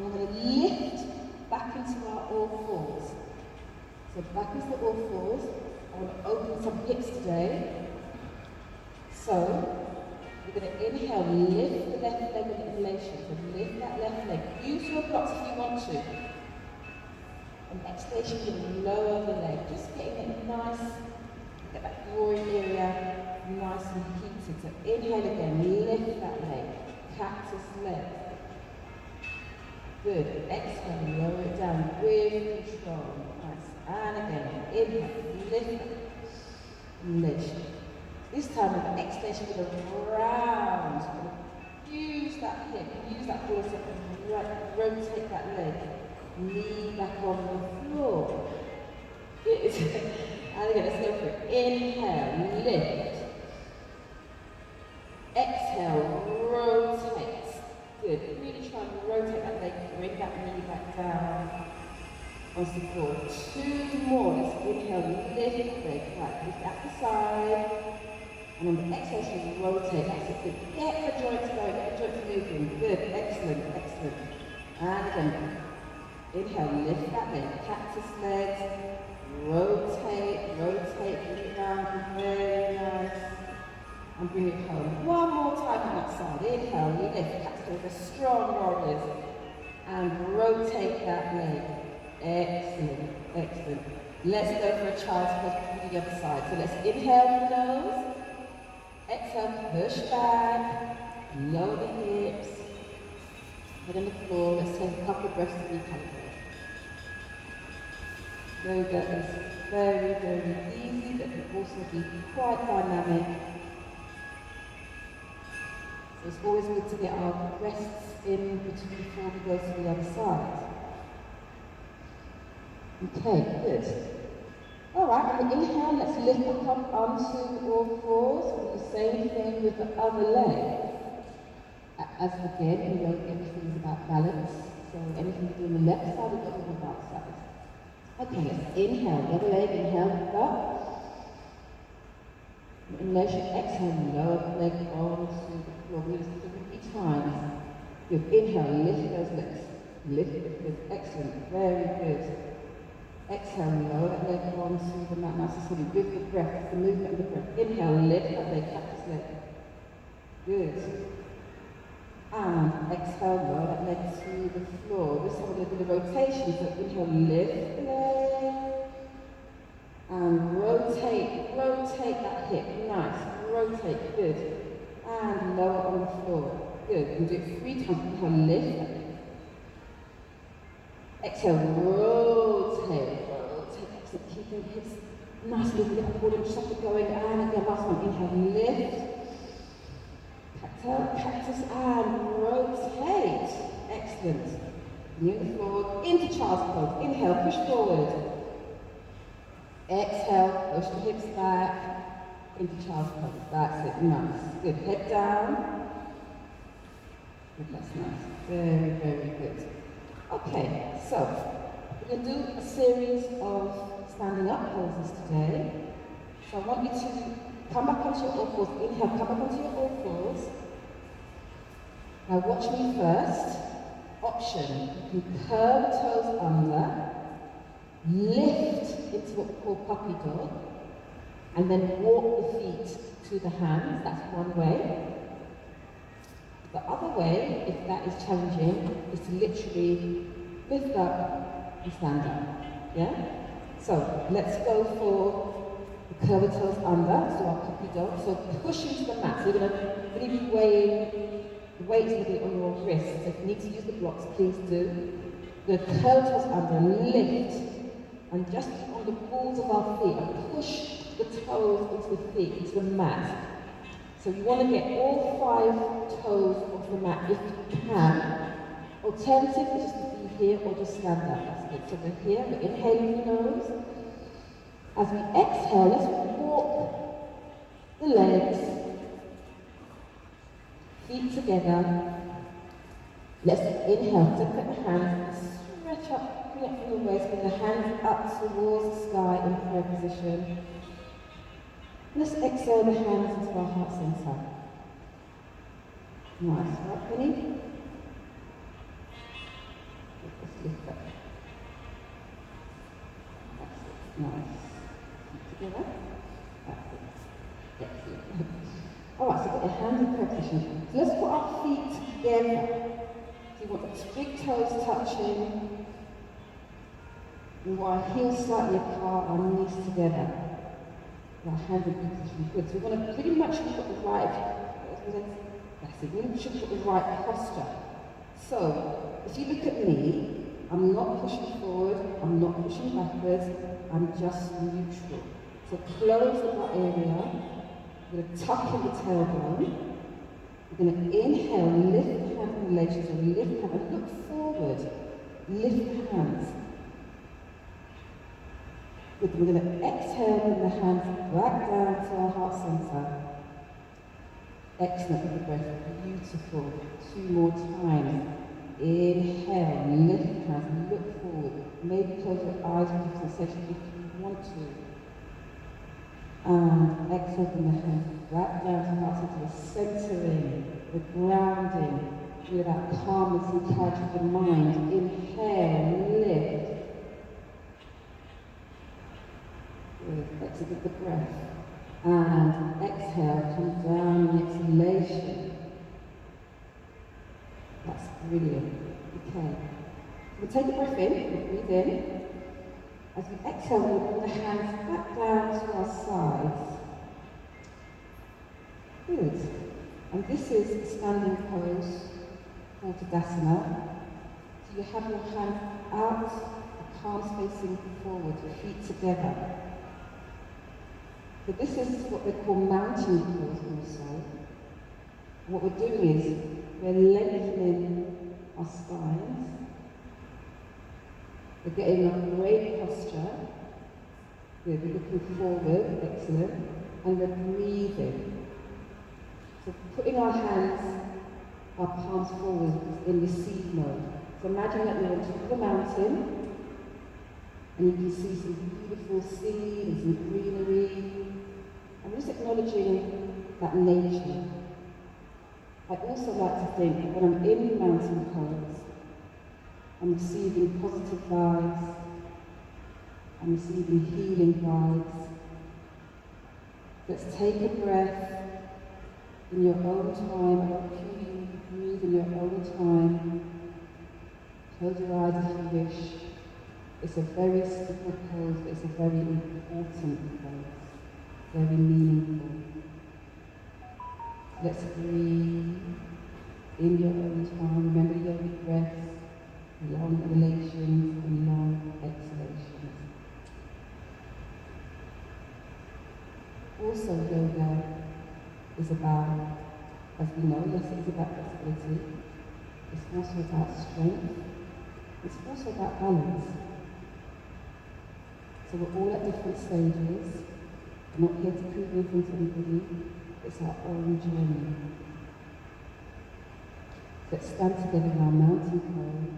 we're going to lift back into our all fours. So back into the all fours. I want to open some hips today. So we're going to inhale, lift the left leg with inhalation. So lift that left leg. Use your blocks if you want to. And exhalation, you're going to lower the leg. Just getting it nice, get that groin area nice and heated. So inhale again, lift that leg. Cactus leg. Good. Exhale, lower it down with control. Nice. And again, inhale, lift, lift. This time with the exhalation, we're going to round. Use that hip, use that force and rotate that leg. Knee back on the floor. Good. And again, let's go for it. Inhale, lift. Exhale, rotate. Good. Really try and rotate that leg, bring that knee back down onto the floor. 2 more. Let's inhale, lift the leg. Right, lift at the side. And on the exhalation, rotate. That's it. Good. Get the joints going, get the joints moving. Good. Excellent, excellent. And again, inhale, lift that leg. Cactus legs. Rotate, rotate, bring it down. Very nice. And bring it home. One more time on that side. Inhale, lift, cactus legs, strong warriors. And rotate that leg. Excellent, excellent. Let's go for a child's pose to the other side. So let's inhale the nose. Exhale, push back. Lower the hips. Head on the floor. Let's take a couple of breaths to recalibrate. Yoga is very, very easy, but can also be quite dynamic. So it's always good to get our rests in between before we go to the other side. Okay, good. Alright, on the inhale, let's lift up onto all fours. We'll do the same thing with the other leg. As again, in yoga, everything is about balance. So anything you do on the left side, we've got to do on the right side. Okay, let's inhale. The other leg, inhale, lift up. Inhalation, exhale, lower the leg onto the floor. We're going to do it 3 times. Good. Inhale, lift those legs. Lift it. Good. Excellent. Very good. Exhale, lower that leg onto the mat. Nice and steady with the breath, the movement of the breath. Inhale, lift that leg, cactus leg. Good. And exhale, lower that leg to the floor. This time we're going to do the rotation. So inhale, lift the leg. And rotate that hip. Nice. Rotate. Good. And lower on the floor. Good. We'll do it 3 times. Inhale, lift that leg. Exhale, rotate. Excellent. Keep the hips nice and get the body shuffle going. And again, last one. Inhale, lift. Cactus and rotate. Excellent. Knee on the floor, into child's pose. Inhale, push forward. Exhale, push the hips back. Into child's pose. That's it. Nice. Good. Head down. Good. That's nice. Very, very good. Okay, so we're going to do a series of standing up poses today. So I want you to come back onto your all fours. Inhale, come back onto your all fours. Now watch me first. Option, you can curl the toes under, lift into what we call puppy dog, and then walk the feet to the hands. That's one way. The other way, if that is challenging, is to literally lift up and stand up. Yeah? So let's go for the curl the toes under, so our puppy dog. So push into the mat. So you're going to really be weighing. The weight's going to be on your wrist, so if you need to use the blocks, please do. The curl toes under, lift, and just on the balls of our feet, and push the toes into the feet, into the mat. So you want to get all 5 toes off the mat if you can. Alternative is just to be here or just stand up. That's good. So we're here, we're inhaling the nose. As we exhale, let's walk the legs. Feet together. Let's inhale, dip at the hands, stretch up, connect from the waist, bring the hands up towards the sky in prayer position. Let's exhale the hands into our heart center. Nice, right, Penny? lift up. That's it. Nice. Keep together. That's it. Excellent. All right, so get your hands in prayer position. So let's put our feet together. So you want the big toes touching. We want our heels slightly apart, our knees together. Our hands in prayer position. Good. So we want to pretty much look at the right. That's it. We want to look at the right posture. So if you look at me, I'm not pushing forward. I'm not pushing backwards. I'm just neutral. So close the butt area. We're going to tuck in the tailbone. We're going to inhale, lift the hands in relation, so lift the hands, look forward, lift the hands. Good. We're going to exhale, bring the hands back down to our heart center. Excellent with the breath, beautiful. 2 more times. Inhale, lift the hands, look forward. Maybe close your eyes with the sensation if you want to. And exhale, bring the hands back down to heart center, the centering, the grounding, with that calmness and clarity of the mind. Inhale, lift. Good. Exhale with the breath. And exhale, come down in exhalation. That's brilliant. Okay. We'll take a breath in, we'll breathe in. As we exhale, we'll bring the hands back down to our sides. Good. And this is standing pose for Tadasana. So you have your hands out, the palms facing forward, your feet together. But this is what they call mountain pose also. What we're doing is we're lengthening our spines. We're getting a great posture. We're looking forward, excellent. And we're breathing. So putting our hands, our palms forward in receive mode. So imagine that you're on top of the mountain and you can see some beautiful sea and some greenery. I'm just acknowledging that nature. I also like to think that when I'm in mountain pose, I'm receiving positive vibes, I'm receiving healing vibes. Let's take a breath in your own time. I won't cue you to breathe in your own time. Close your eyes if you wish. It's a very simple pose, but it's a very important pose. Very meaningful. Let's breathe in your own time. Remember yogic breaths, long inhalations and long exhalations. Also, yoga is about, as we know, yes, it is about flexibility. It's also about strength. It's also about balance. So we're all at different stages. We're not here to prove anything to anybody. It's our own journey. Let's stand together in our mountain pose.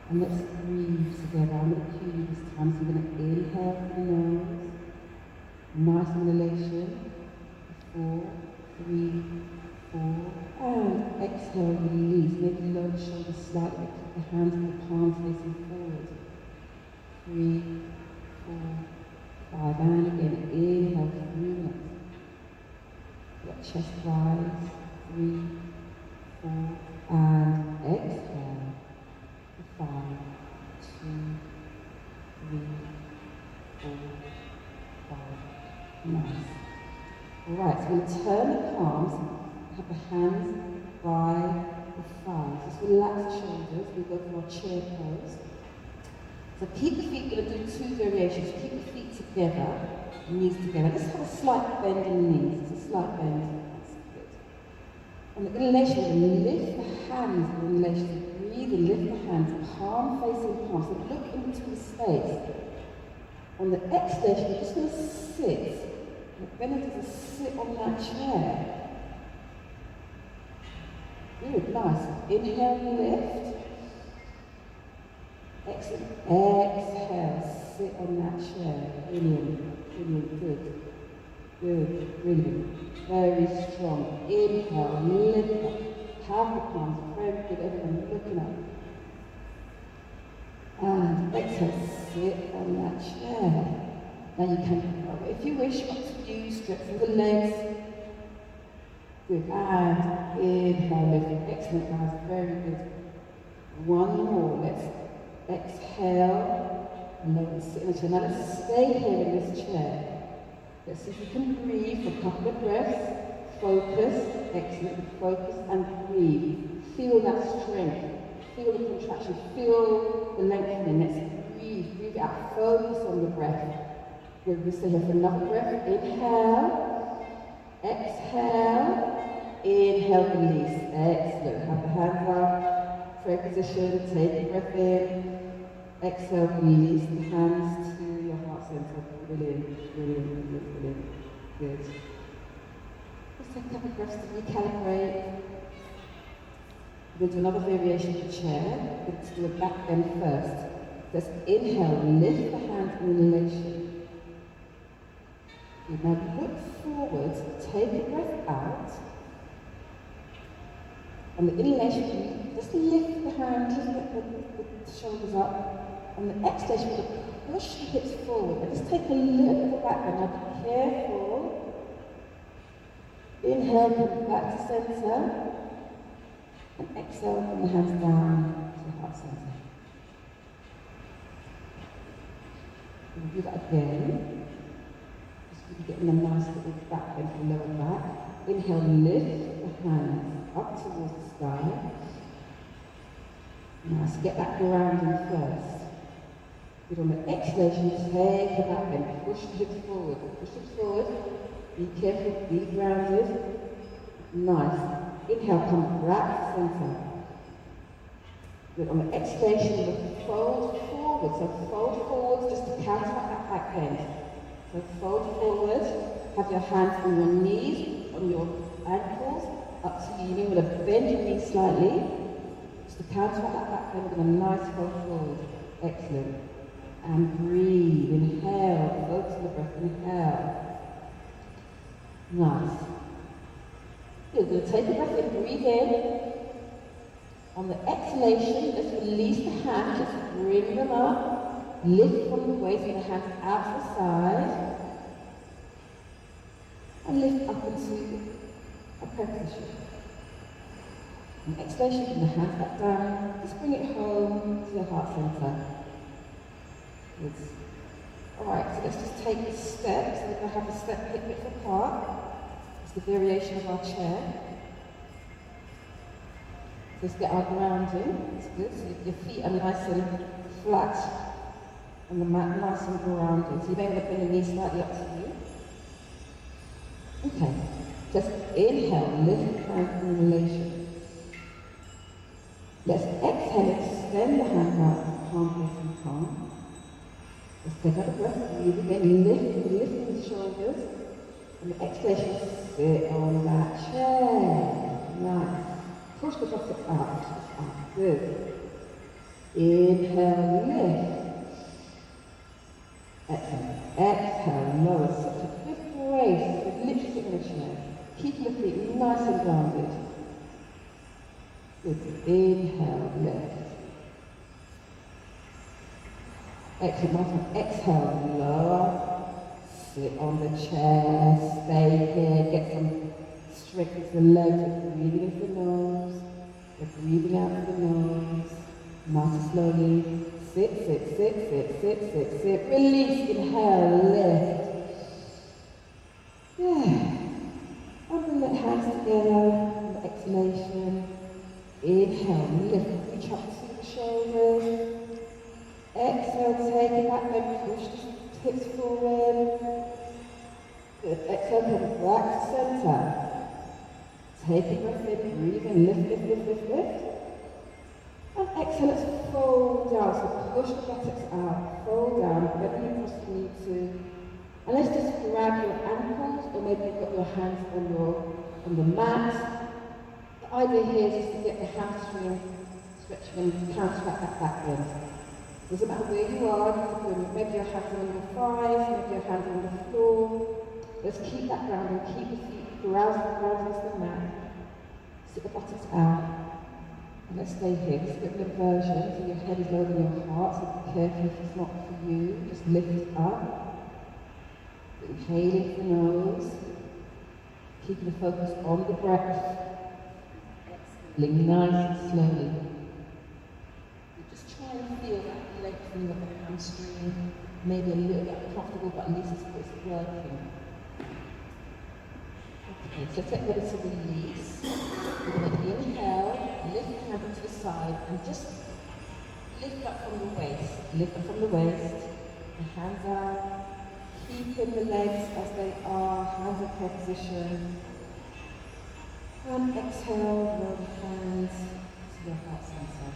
And let's breathe together. I'm going to cue you this time. So I'm going to inhale through the nose. Nice inhalation. 4, 3, 4. And exhale, release. Maybe lower the shoulders slightly. Keep the hands and the palms facing forward. 3, 4, 5. And again, inhale through the nose. Let chest rise. 3, 4. And exhale. 5, 2, 3, 4, 5. Nice. Alright, so we're going to turn the palms, have the hands by the thighs. Just relax the shoulders. We go for our chair pose. So keep the feet, we're going to do 2 variations. Keep the feet together, knees together. Just have a slight bend in the knees. It's a slight bend. That's good. On the inhalation, we're going to lift the hands in the inhalation. Breathe and lift the hands, palm facing palm. So look into the space. On the exhalation, we're just going to sit. The benefit is to sit on that chair. Good, nice. Inhale, lift. Excellent. Exhale, sit on that chair. Brilliant, brilliant, good. Good, brilliant. Very strong. Inhale, lift up. Have the palms very good, everyone looking up. sit on that chair. Now you can, if you wish, up to you, stretch through the legs. Good, and inhale, lift. Excellent, guys, very good. One more, let's exhale, and then sit in the chair. Now let's stay here in this chair. Let's see if you can breathe for a couple of breaths. Focus, excellent, focus and breathe. Feel that strength, feel the contraction, feel the lengthening. Let's breathe, breathe out, focus on the breath. Good, we'll stay here for another breath. Inhale, exhale, inhale, release. Excellent, have the hands up, prayer position, take a breath in. Exhale, release the hands to your heart center. Brilliant, brilliant, brilliant, brilliant. Good. Just take a couple of breaths to recalibrate. We're going to do another variation of the chair. Let's do a back bend first. Let's inhale, lift the hands in inhalation. Good. Now look forward, take a breath out. On the inhalation, just lift the hands, lift the shoulders up. On the exhalation, we're going to push the hips forward. And just take a little bit of back bend. Now be careful. Inhale, come back to center. And exhale, bring the hands down to the heart center. We'll do that again. Just getting a nice little back bend for the lower back. Inhale, lift the hands up towards the sky. Nice, get that grounding first. Good, on the exhalation, take a back bend, push the hips forward, be careful, be grounded. Nice. Inhale, come back to center. Good, on the exhalation, you fold forward, so fold forward just to counteract that back bend. So fold forward, have your hands on your knees, on your ankles, up to you. You're going to bend your knees slightly, just to counteract that back bend with a nice fold forward. Excellent. And breathe. Inhale. Focus on the breath. Inhale. Nice. You're going to take a breath in. Breathe in. On the exhalation, just release the hands. Just bring them up. Lift from the waist with the hands out to the side. And lift up into a prayer position. On the exhalation, bring the hands back down. Just bring it home to the heart center. Good. Alright, so let's just take the steps. We're going to have a step hip width apart. It's the variation of our chair. Just get our grounding. It's good. So your feet are nice and flat on the mat, nice and grounded. So you may want to bring the knees slightly up to you. Okay. Just inhale, lift the hands in inhalation. Let's exhale, extend the hands out, palm facing palm. Let's take out a breath, breathe again, lift the shoulders, and the exhalation, sit on that chair. Nice. Push the buttocks out, good. Inhale, lift. Exhale, lower. Such a good grace, with literally sitting in a chair. Keep your feet nice and grounded. Good. Inhale, lift. Exhale, lower, sit on the chair, stay here, get some strength into the legs, we're breathing into the nose, we're breathing out through the nose, nice and slowly, sit, release, inhale, lift, yeah, and bring the hands together, on the exhalation, inhale, lift, reach up to the shoulders, exhale, take it back, then push the hips forward. Good. Exhale, come back to center. Take a breath in, breathe in, lift. And exhale, let's fold down. So push the buttocks out, fold down, bend the across the knee too. And let's just grab your ankles, or maybe you've got your hands on the mat. The idea here is just to get the hamstring stretching and counteract that back bend. Doesn't matter where you are, maybe your hands are on your thighs, maybe your hands are on the floor. Let's keep that grounding, keep your feet grounded into the mat. Sit the buttocks out. Let's stay here. This is a bit of inversion, so your head is lower than your heart, so be careful if it's not for you. Just lift it up. Inhaling through the nose. Keeping the focus on the breath. Exhaling nice and slowly. You just try and feel that lengthening of the hamstring. Maybe a little bit uncomfortable, but at least it's working. Okay, so take ready to release. We're going to inhale, lift the hand to the side, and just lift up from the waist. Lift up from the waist, the hands out. Keeping the legs as they are, hands in prayer position. And exhale, roll the hands to your heart center.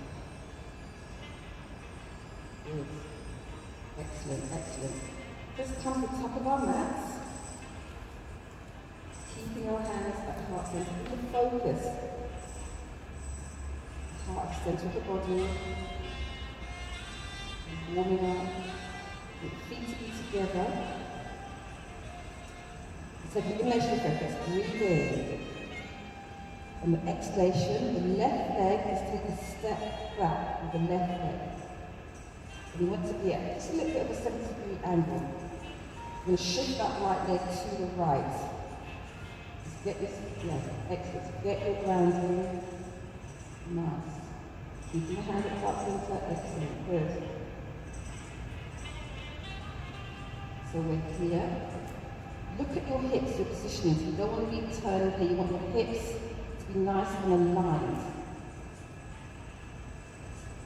Good. Excellent, excellent. Just come to the top of our mats. Keeping our hands at the heart center. Keep the focus. Heart center of the body. Warming up. With feet to be together. So the inhalation focus, breathe in. On the exhalation, the left leg is taking a step back with the left leg. And you want to be at just a little bit of a 70-degree angle. You're going to shift that right leg to the right. Just get this, yes, excellent. Get your grounding. Nice. Keeping the hand at the heart center, excellent, good. So we're here. Look at your hips, your positioning. So you don't want to be turning here, you want your hips to be nice and aligned.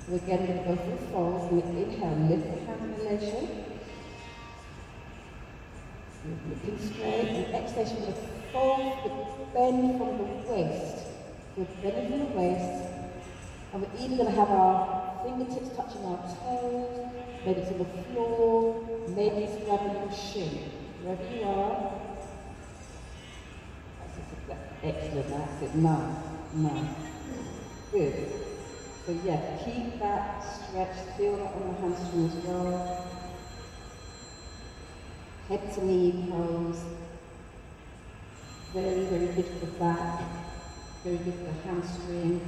So again, we're going to go through folds. We're going to inhale, lift the hand inhalation. Looking straight, and exhalation, we're going to fold the bend from the waist. We're bending from the waist, and we're either going to have our fingertips touching our toes, maybe it's on the floor, maybe it's grabbing your shin. Wherever you are. Excellent, that's it. Nice, nice. Good. So yeah, keep that stretch, feel that on the hamstring as well. Head to knee pose. Very, very good for the back. Very good for the hamstring.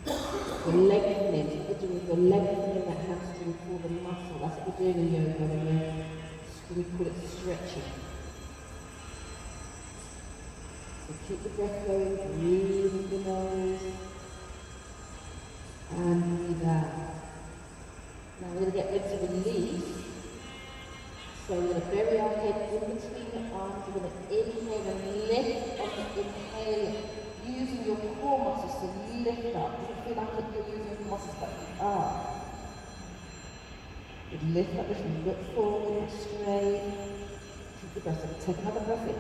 The lengthening, what we're doing, we're lengthening that hamstring for the muscle. That's what we're doing in yoga. We call it stretching. So keep the breath going, breathe in the nose, and breathe out. Now we're going to get ready to release. So we're going to bury our head in between the arms. We're going to inhale and lift on the inhale, using your core muscles to lift up. You feel like you're using your muscles, but you are. You lift up, look forward, look straight. Keep the breath in. Take another breath in.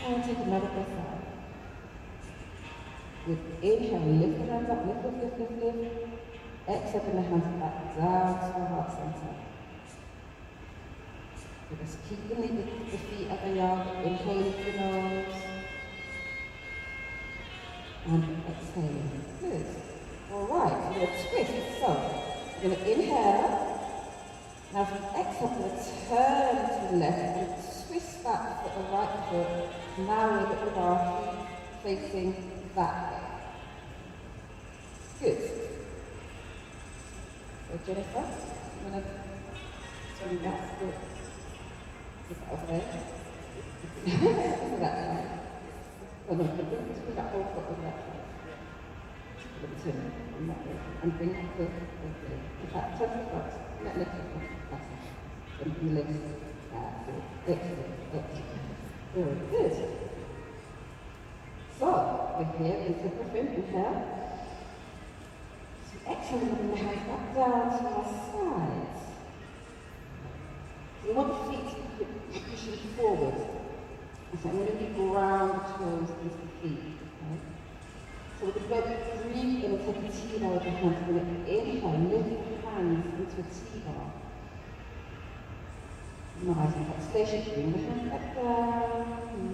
And take another breath out. Good. Inhale, lift the hands up, lift. Exhale, bring the hands back down to the heart center. So just keep the feet at the arm, inhale through the nose. And exhale. Good. Alright, we're going to twist. So, we're going to inhale. Now from exhale, we're going to turn to the left and twist back with the right foot. Now we're going to put our feet facing that way. Good. So Jennifer, I'm going to turn that foot over there. Over that way. Oh no, put that whole foot over that way. Turn on that way. And bring that foot over there. In fact, turn the foot. Let lift it up. And you lift that foot. Excellent. Very good. So, we're here in the breath in, inhale. So exhale, we're going to hands back down to our sides. We want the feet to be pushing forward. So I'm going to ground the toes into the feet. Okay? So we're going to go breathe in and take a T-bar with the hands. We're going to inhale, lift the hands into a T-bar. Nice and exhalation, bring the hands back down.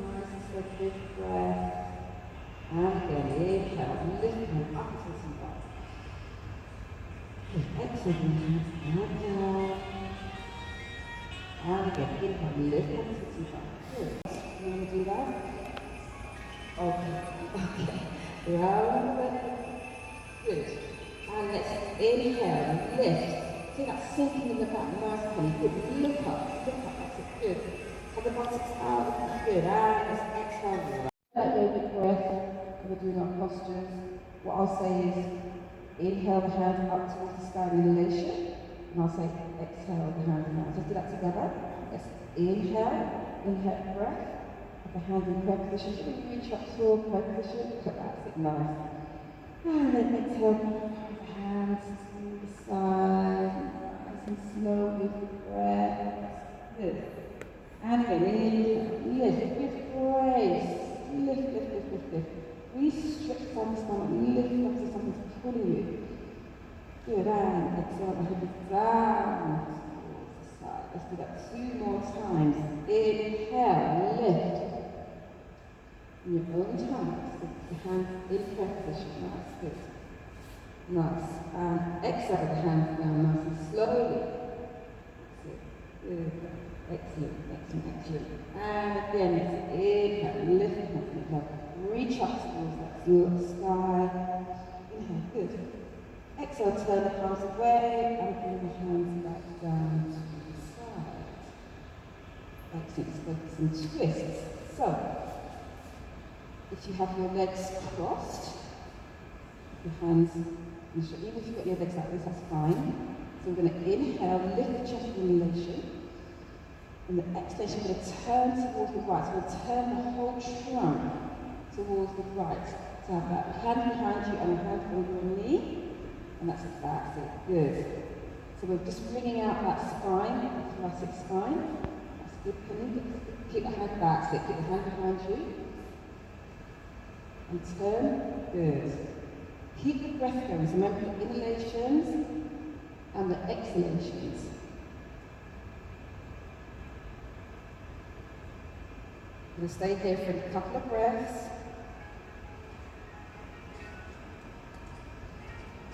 Nice and slow, big breath. And again, inhale, lift the hands up into the T-bar. Exhale, and down. And again, inhale, lift the hands into the T-bar. Good. You want to do that? Okay. Round the Good. And let's inhale, lift. See that sinking in the back, nice penny. Good. Look up, that's it. Good. Have the buttocks out, good. And let's exhale. That yogic breath, we're doing our postures. What I'll say is, inhale the hands up towards the sky in elevation, and I'll say exhale the hands down. Just do that together. Yes. Inhale breath. Have the hands in prayer position. Should we reach up to prayer position? That's it, nice. And then exhale, the hands to the side, nice and slow with the breath. Good. And again, inhale, lift with grace. Lift. Really stretch down the stomach, lift up to something's pulling you. Good, and exhale, the hips down towards the side. Let's do that 2 more times. Inhale, lift. In your own time, stick the hands in prayer position. That's good. Nice. And exhale the hands down nice and slowly. That's it. Good. Excellent. And again, let's inhale, lift the hands up. Reach up towards that sky. Inhale, good. Exhale, turn the palms away and bring the hands back down to the side. Excellent, focus and twists. So, if you have your legs crossed, your hands, even if you've got your legs like this, that's fine. So we're going to inhale, lift the chest in elevation. And the exhalation, we're going to turn towards the right. So we'll turn the whole trunk towards the right. So have that hand behind you and a hand on your knee. And that's it. Good. So we're just bringing out that spine, the thoracic spine. That's good, Penny. Keep the hand back. So keep the hand behind you. And turn. Good. Keep the breath going. So remember the inhalations and the exhalations. We'll stay here for a couple of breaths.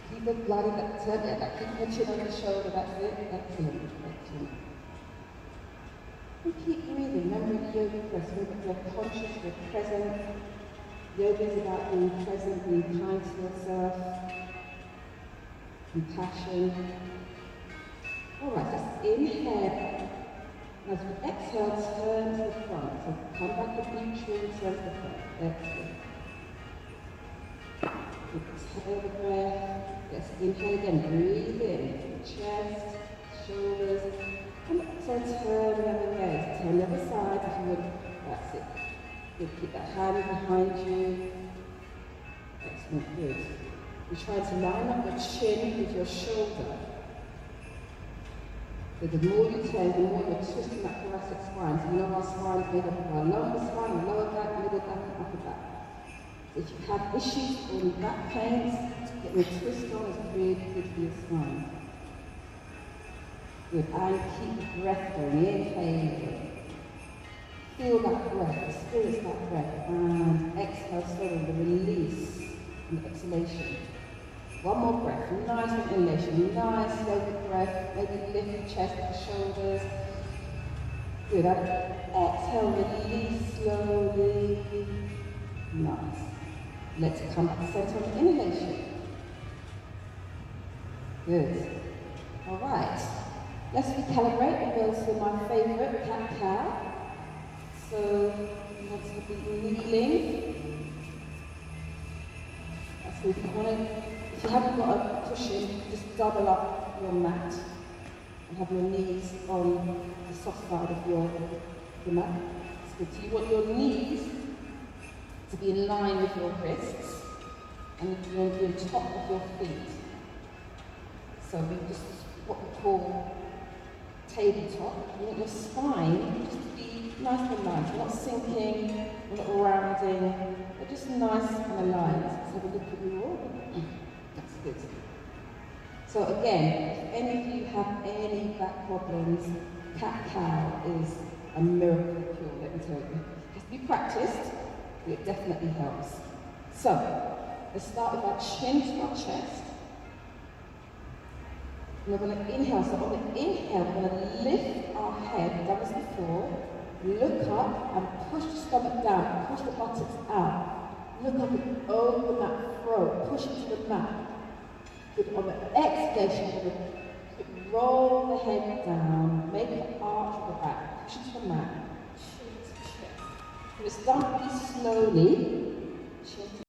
Keep the blood in that turn, keep your chin on the shoulder, that's it. Excellent. And keep breathing, remembering the yoga breath. We're conscious, we're present. Yoga is about being present, being kind to yourself, compassion. Alright, just inhale. As we exhale, turn to the front. So come back with neutral, turn to the front. Excellent. Exhale the breath. Yes, inhale again. Breathe in. Chest, shoulders. And exhale, turn the other way. So turn the other side if you would. That's it. Good. Keep that hand behind you. Excellent. Good. You're trying to line up your chin with your shoulder. So the more you turn, the more you're twisting that thoracic spine. So you know our spine is made up of our lower spine, our lower back, middle back, and upper back. So if you have issues or back pains, getting a twist on is really good for your spine. Good. And keep the breath going. Inhale. Feel that breath, experience that breath. And exhale slowly, the release and the exhalation. One more breath, nice inhalation, nice slow breath, maybe lift the chest, the shoulders. Good, exhale, release slowly. Nice. Let's come back to center on inhalation. Good. Alright, let's recalibrate and go to my favorite, cat-cow. So, you want to be kneeling. That's good. If you haven't got a cushion, just double up your mat and have your knees on the soft side of your mat. It's good. So you want your knees to be in line with your wrists and you want to be on top of your feet. So we just what we call tabletop. You want your spine just to be nice and aligned. We're not sinking, we're not rounding, they're just nice and aligned. Let's have a look at you all. That's good. So again, if any of you have any back problems, cat-cow is a miracle cure, let me tell you. It has to be practiced, but it definitely helps. So, let's start with our chin to our chest. And we're going to inhale. So on the inhale, we're going to lift our head, done as before, look up and push the stomach down, push the buttocks out. Look up and open that throat, push it to the mat. Good. On the exhalation, you're going to roll the head down, make an arch with the back, push to the mat, chin to chest. You're going to start really slowly, chin